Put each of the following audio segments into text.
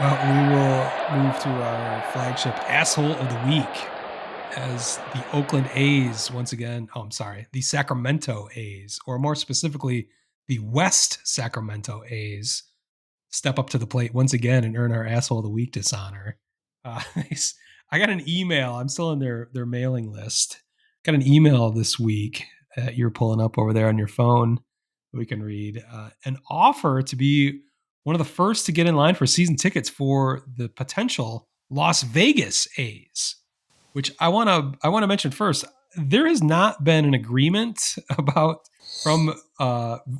Well, we will move to our flagship asshole of the week as the Oakland A's once again. Oh, I'm sorry, the Sacramento A's, or more specifically, the West Sacramento A's, step up to the plate once again and earn our asshole of the week dishonor. Uh, I got an email. I'm still in their mailing list. Got an email this week that you're pulling up over there on your phone. We can read an offer to be one of the first to get in line for season tickets for the potential Las Vegas A's, which I want to mention first. There has not been an agreement about from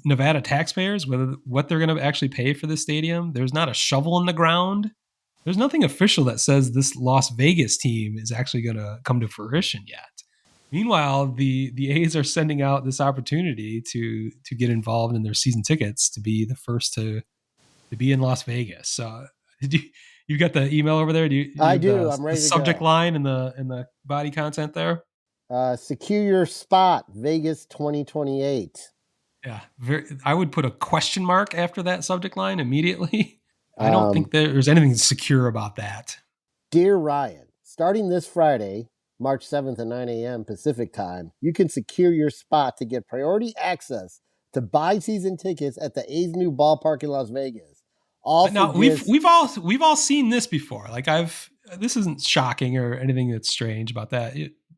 Nevada taxpayers whether what they're going to actually pay for the stadium. There's not a shovel in the ground. There's nothing official that says this Las Vegas team is actually going to come to fruition yet. Meanwhile, the A's are sending out this opportunity to get involved in their season tickets to be the first to be in Las Vegas. So, did you got the email over there? Do you I have do. the I'm ready to subject go. line and the body content there? Secure your spot, Vegas 2028. Yeah, I would put a question mark after that subject line immediately. I don't think Um, there's anything secure about that. Dear Ryan, starting this Friday, March 7th at 9 a.m. Pacific time, you can secure your spot to get priority access to buy season tickets at the A's new ballpark in Las Vegas. All for Now we've just we've all we've all seen this before. Like I've this isn't shocking or anything that's strange about that.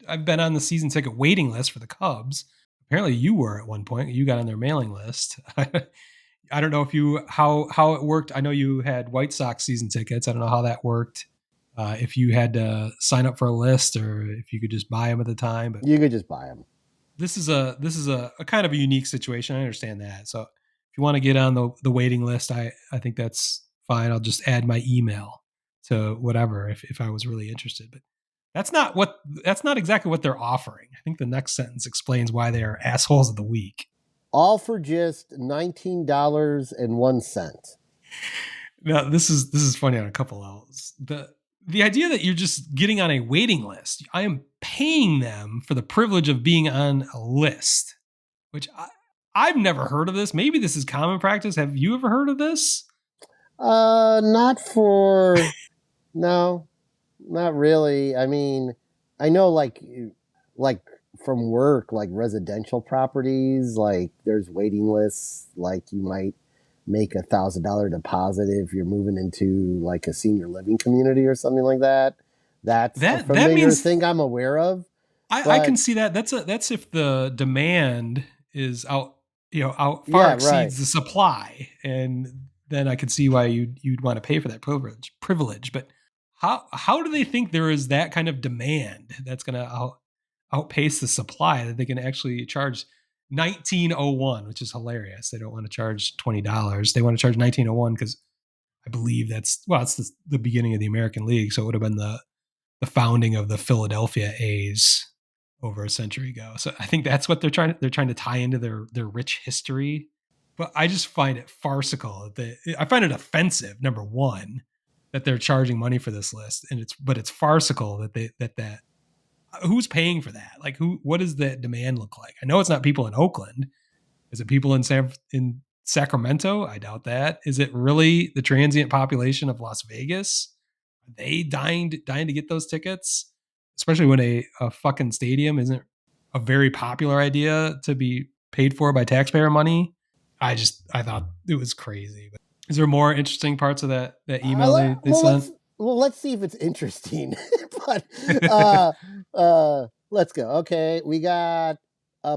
I've been on the season ticket waiting list for the Cubs. Apparently, you were at one point. You got on their mailing list. I don't know if you how it worked. I know you had White Sox season tickets. I don't know how that worked. If you had to sign up for a list or if you could just buy them at the time, but you could just buy them. this is a kind of a unique situation. I understand that. So if you want to get on the waiting list, I think that's fine. I'll just add my email to whatever if I was really interested. But that's not exactly what they're offering. I think the next sentence explains why they are assholes of the week. All for just $19.01. Now this is funny on a couple levels. The idea that you're just getting on a waiting list. I am paying them for the privilege of being on a list, which I've never heard of this. Maybe this is common practice. Have you ever heard of this? Not for no, not really. I mean, I know like from work, like residential properties, like there's waiting lists. Like you might make $1,000 deposit if you're moving into like a senior living community or something like that. That's a That familiar means thing I'm aware of. I can But see that. That's if the demand is out far yeah, right. exceeds the supply, and then I could see why you'd want to pay for that privilege. But how do they think there is that kind of demand that's going to outpace the supply that they can actually charge 1901, which is hilarious. They don't want to charge $20. They want to charge 1901 because I believe it's the beginning of the American League, so it would have been the founding of the Philadelphia A's over a century ago. So I think that's what they're trying to tie into their rich history. But I just find it farcical. I find it offensive. Number one, that they're charging money for this list, and it's farcical that who's paying for that? Like what does that demand look like? I know it's not people in Oakland. Is it people in Sacramento? I doubt that. Is it really the transient population of Las Vegas? Are they dying to get those tickets? Especially when a fucking stadium isn't a very popular idea to be paid for by taxpayer money. I thought it was crazy. But is there more interesting parts of that email they Well, sent? let's see if it's interesting. But let's go. Okay, we got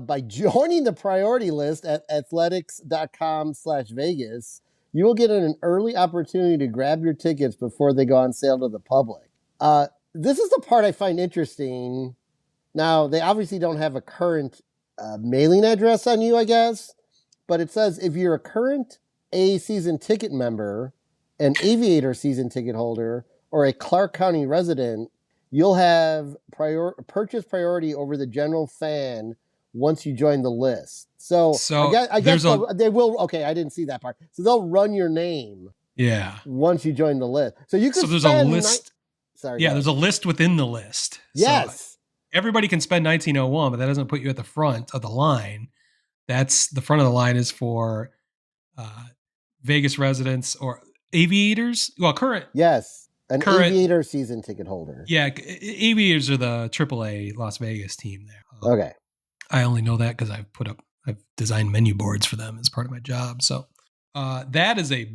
by joining the priority list at athletics.com/Vegas, you will get an early opportunity to grab your tickets before they go on sale to the public. This is the part I find interesting. Now, they obviously don't have a current mailing address on you, I guess, but it says if you're a current A season ticket member, an Aviator season ticket holder, or a Clark County resident, you'll have purchase priority over the general fan once you join the list. So So I guess there's a they will. Okay, I didn't see that part. So they'll run your name yeah. once you join the list. So you So could there's a spend. list. Sorry, go Yeah, ahead. there's a list within the list. So Yes. everybody can spend 1901, but that doesn't put you at the front of the line. That's the front of the line is for uh, Vegas residents, or Aviators. Well, current Yes, an current. Aviator season ticket holder. Yeah, Aviators are the AAA Las Vegas team there. Okay. I only know that because I've designed menu boards for them as part of my job. So that is a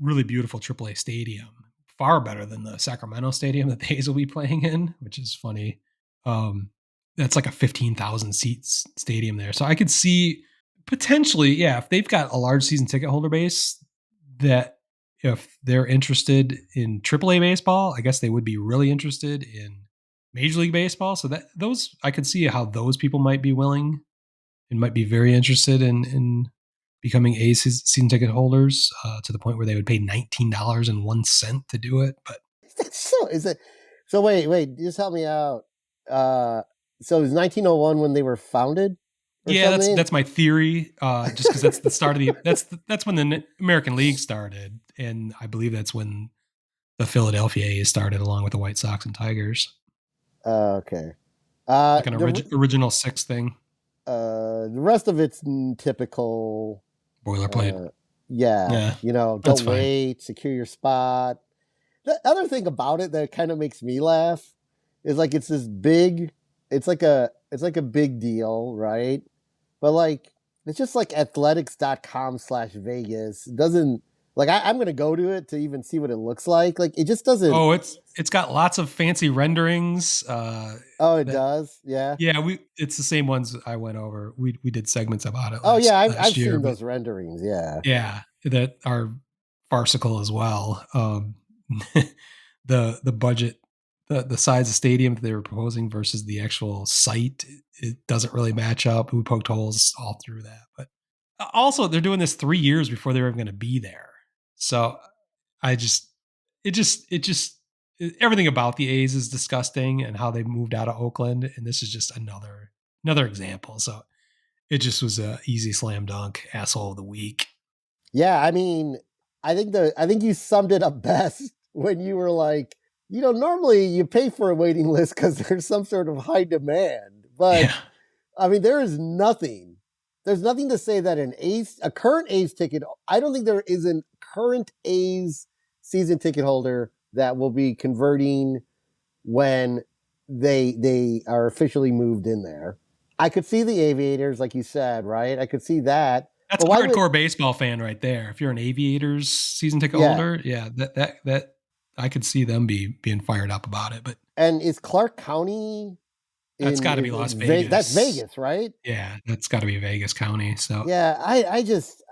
really beautiful AAA stadium. Far better than the Sacramento stadium that the A's will be playing in, which is funny. That's like a 15,000 seats stadium there. So I could see potentially, yeah, if they've got a large season ticket holder base, that if they're interested in AAA baseball, I guess they would be really interested in Major League Baseball. So that those I could see how those people might be willing and might be very interested in becoming A's season ticket holders to the point where they would pay $19.01 to do it. But So is it? So wait, just help me out. So it was 1901 when they were founded. Yeah, that's my theory. Just because that's the start of that's when the American League started, and I believe that's when the Philadelphia A's started, along with the White Sox and Tigers. Okay. Like an original six thing. The rest of it's typical boilerplate. Yeah, don't wait, secure your spot. The other thing about it that kind of makes me laugh is like it's like a big deal, right? But like it's just like athletics.com/Vegas. It doesn't like I'm gonna go to it to even see what it looks like. Like it just doesn't. Oh, it's got lots of fancy renderings. It does. Yeah. Yeah, it's the same ones I went over. We did segments about it. I've seen those renderings. Yeah. Yeah, that are farcical as well. The budget, the size of stadium that they were proposing versus the actual site, it doesn't really match up. We poked holes all through that. But also, they're doing this 3 years before they're even going to be there. So everything about the A's is disgusting and how they moved out of Oakland. And this is just another example. So it just was a easy slam dunk asshole of the week. Yeah. I mean, I think you summed it up best when you were like, normally you pay for a waiting list because there's some sort of high demand, but yeah. I mean, there's nothing to say that a current A's ticket. I don't think there is a current A's season ticket holder that will be converting when they are officially moved in there. I could see the Aviators, like you said, right? I could see that. That's a hardcore baseball fan right there. If you're an Aviators season ticket holder, yeah, that I could see them being fired up about it. And is Clark County? That's got to be Las Vegas. That's Vegas, right? Yeah, that's got to be Vegas County. So yeah, it's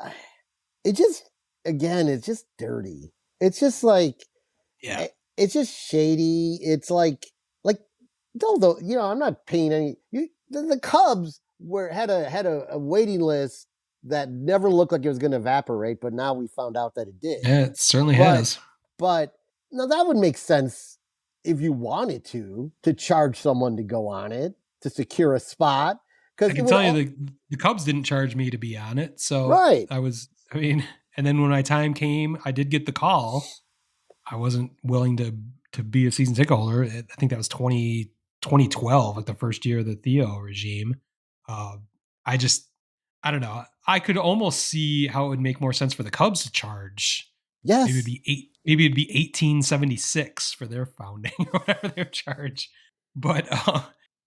just dirty. It's just like, yeah, it's just shady. It's like though I'm not paying any. The Cubs had a waiting list that never looked like it was going to evaporate, but now we found out that it did. Yeah, it certainly has. But now that would make sense if you wanted to charge someone to go on it to secure a spot. Because I can tell you the Cubs didn't charge me to be on it, so right. And then when my time came, I did get the call. I wasn't willing to be a season ticket holder. I think that was 2012, like the first year of the Theo regime. I don't know. I could almost see how it would make more sense for the Cubs to charge. Yes. Maybe it'd be 1876 for their founding or whatever their charge. But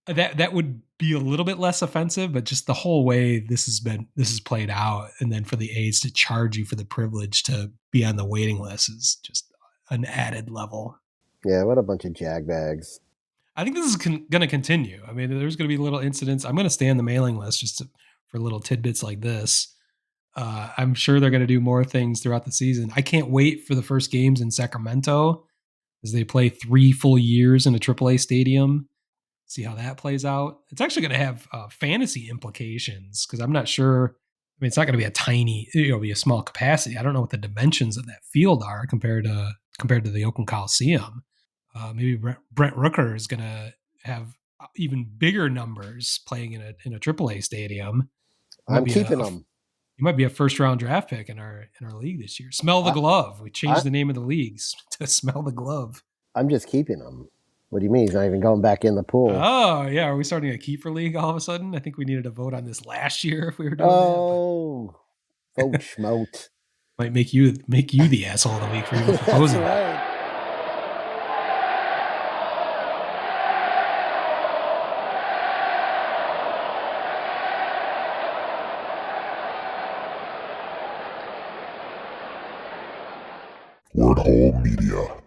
that would be a little bit less offensive, but just the whole way this has played out, and then for the A's to charge you for the privilege to be on the waiting list is just an added level. Yeah, what a bunch of jagbags. I think this is going to continue. I mean, there's going to be little incidents. I'm going to stay on the mailing list just for little tidbits like this. I'm sure they're going to do more things throughout the season. I can't wait for the first games in Sacramento as they play 3 full years in a AAA stadium. See how that plays out. It's actually going to have fantasy implications because I'm not sure. I mean, it's not going to be it'll be a small capacity. I don't know what the dimensions of that field are compared to the Oakland Coliseum. Maybe Brent Rooker is going to have even bigger numbers playing in a AAA stadium. I'm keeping them. You might be a first round draft pick in our league this year. Smell the glove. We changed the name of the leagues to Smell the Glove. I'm just keeping them. What do you mean? He's not even going back in the pool. Oh, yeah. Are we starting a keeper league all of a sudden? I think we needed to vote on this last year if we were doing that. Oh, vote schmote. Might make you the asshole of the week for even That's proposing. right. Word Hole Media.